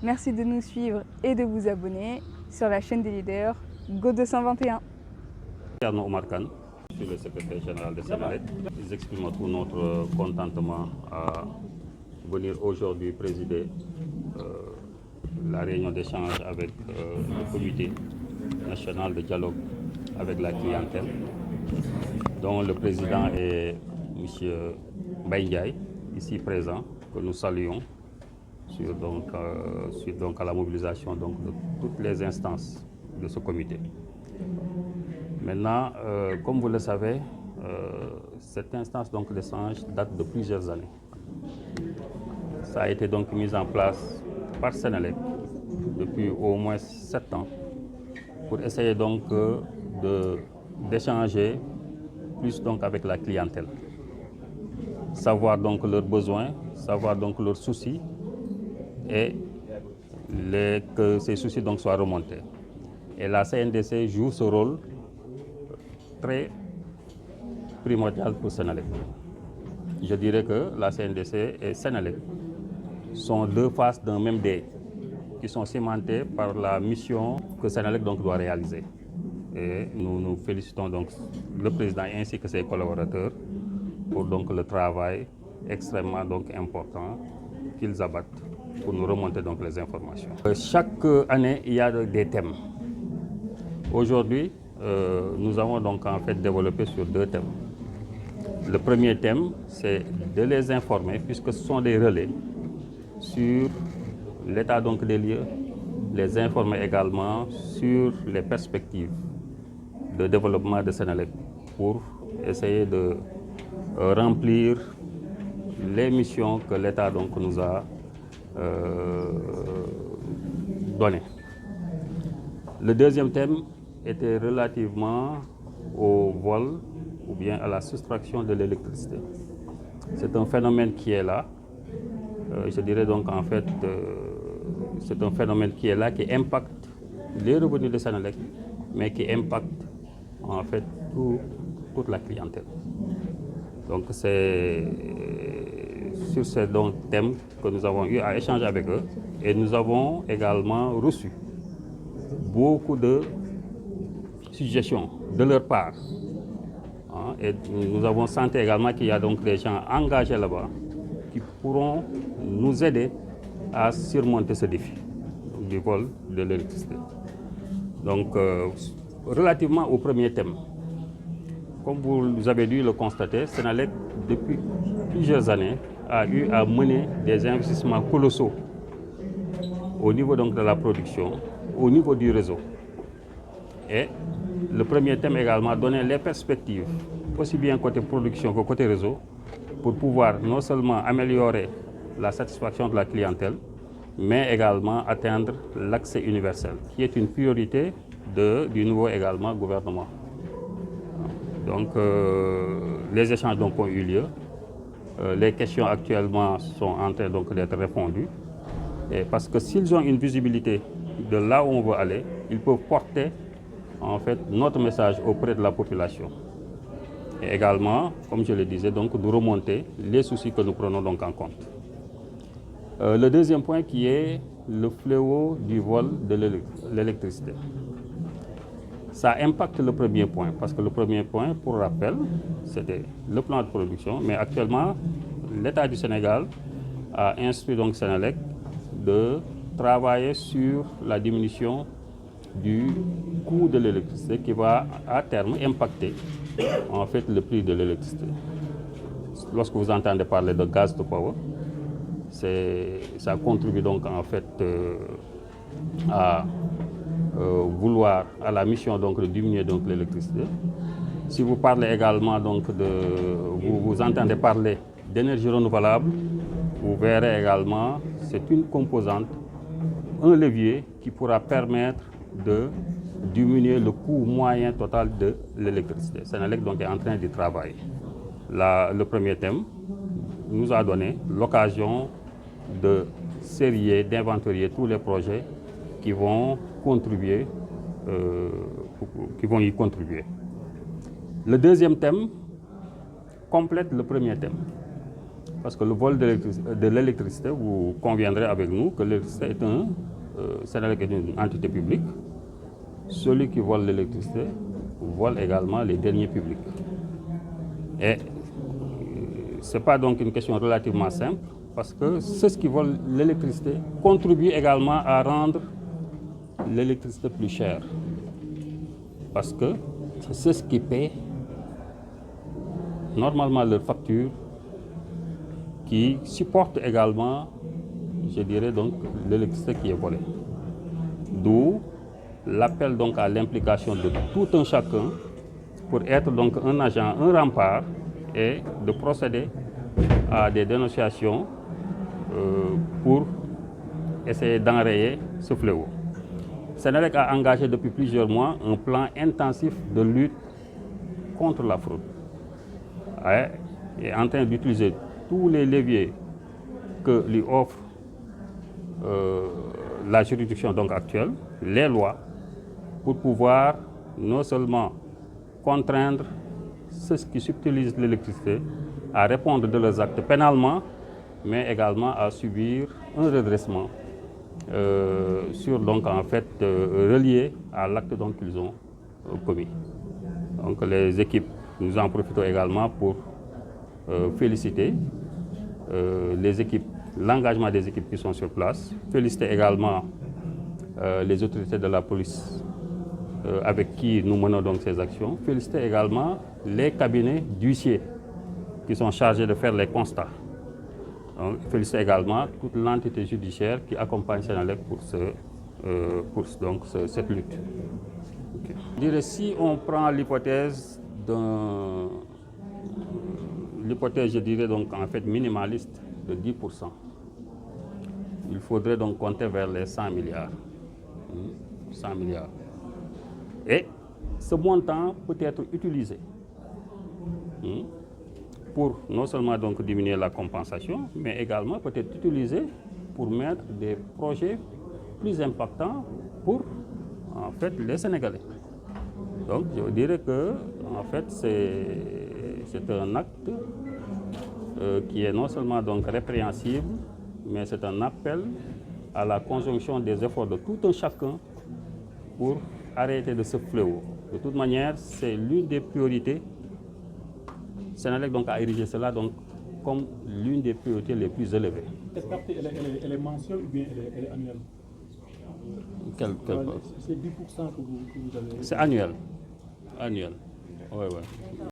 Merci de nous suivre et de vous abonner sur la chaîne des leaders Go 221. Thierno Oumar Kane, je suis le secrétaire général de Senelec. Ils expriment tout notre contentement à venir aujourd'hui présider la réunion d'échange avec le comité national de dialogue avec la clientèle, dont le président est M. Mbaye Ndiaye, ici présent, que nous saluons suite à la mobilisation de toutes les instances de ce comité. Maintenant, comme vous le savez, cette instance d'échange date de plusieurs années. Ça a été donc mis en place par Senelec depuis au moins 7 ans pour essayer d'échanger plus avec la clientèle, savoir leurs besoins, savoir leurs soucis et que ces soucis soient remontés. Et la CNDC joue ce rôle très primordial pour Senelec. Je dirais que la CNDC et Senelec sont deux faces d'un même dé qui sont cimentées par la mission que Senelec doit réaliser. Et nous félicitons le président ainsi que ses collaborateurs pour le travail extrêmement important qu'ils abattent pour nous remonter les informations. Chaque année, il y a des thèmes. Aujourd'hui, nous avons en fait développé sur 2 thèmes. Le premier thème, c'est de les informer, puisque ce sont des relais, sur l'état des lieux, les informer également sur les perspectives de développement de Senelec pour essayer de remplir les missions que l'État nous a données. Le deuxième thème était relativement au vol ou bien à la soustraction de l'électricité. C'est un phénomène qui est là. Je dirais en fait, c'est un phénomène qui est là, qui impacte les revenus de Senelec, mais qui impacte en fait toute la clientèle. Donc c'est sur ces thèmes que nous avons eu à échanger avec eux, et nous avons également reçu beaucoup de suggestions de leur part. Et nous avons senti également qu'il y a des gens engagés là-bas qui pourront nous aider à surmonter ce défi du vol de l'électricité. Donc, relativement au premier thème, comme vous avez dû le constater, Senelec, depuis plusieurs années, a eu à mener des investissements colossaux au niveau de la production, au niveau du réseau. Et le premier thème également donnait les perspectives, aussi bien côté production que côté réseau, pour pouvoir non seulement améliorer la satisfaction de la clientèle, mais également atteindre l'accès universel, qui est une priorité du nouveau également gouvernement. Donc, les échanges ont eu lieu. Les questions actuellement sont en train d'être répondues. Et parce que s'ils ont une visibilité de là où on veut aller, ils peuvent porter en fait notre message auprès de la population. Et également, comme je le disais, de remonter les soucis que nous prenons en compte. Le deuxième point qui est le fléau du vol de l'électricité. Ça impacte le premier point, parce que le premier point, pour rappel, c'était le plan de production, mais actuellement, l'État du Sénégal a instruit Senelec de travailler sur la diminution du coût de l'électricité qui va à terme impacter en fait le prix de l'électricité. Lorsque vous entendez parler de gaz to power, ça contribue en fait à vouloir à la mission de diminuer l'électricité. Si vous parlez également vous entendez parler d'énergie renouvelable, vous verrez également c'est une composante, un levier qui pourra permettre de diminuer le coût moyen total de l'électricité. Senelec est en train de travailler. Le premier thème nous a donné l'occasion de sérier, d'inventorier tous les projets qui vont contribuer, y contribuer. Le deuxième thème complète le premier thème. Parce que le vol de l'électricité, vous conviendrez avec nous que l'électricité est Sénélec est une entité publique. Celui qui vole l'électricité vole également les deniers publics. Et ce n'est pas donc une question relativement simple, parce que ceux qui volent l'électricité contribuent également à rendre l'électricité plus chère. Parce que c'est ceux qui paient normalement leurs factures, qui supportent également, je dirais donc, l'électricité qui est volée. D'où l'appel donc à l'implication de tout un chacun pour être donc un agent, un rempart, et de procéder à des dénonciations pour essayer d'enrayer ce fléau. Sénélec a engagé depuis plusieurs mois un plan intensif de lutte contre la fraude. Et est en train d'utiliser tous les leviers que lui offre la juridiction donc actuelle, les lois, pour pouvoir non seulement contraindre ceux qui subtilisent l'électricité à répondre de leurs actes pénalement, mais également à subir un redressement sur donc en fait relié à l'acte donc qu'ils ont commis. Donc les équipes, nous en profitons également pour féliciter les équipes, l'engagement des équipes qui sont sur place, féliciter également les autorités de la police avec qui nous menons donc ces actions, féliciter également les cabinets d'huissiers qui sont chargés de faire les constats. Donc, féliciter également toute l'entité judiciaire qui accompagne Sénélec pour cette lutte. Okay. Je dirais, si on prend l'hypothèse je dirais donc en fait minimaliste de 10%, il faudrait donc compter vers les 100 milliards. 100 milliards. Et ce montant peut être utilisé pour non seulement donc diminuer la compensation, mais également peut être utilisé pour mettre des projets plus impactants pour en fait les Sénégalais. Donc je dirais que en fait c'est un acte qui est non seulement donc répréhensible, mais c'est un appel à la conjonction des efforts de tout un chacun pour arrêter de ce fléau. De toute manière, c'est l'une des priorités. Sénélec donc a érigé cela donc comme l'une des priorités les plus élevées. Cette carte, elle est mensuelle ou bien elle est annuelle? C'est 10% que vous avez. C'est annuel. Annuel. Oui, oui.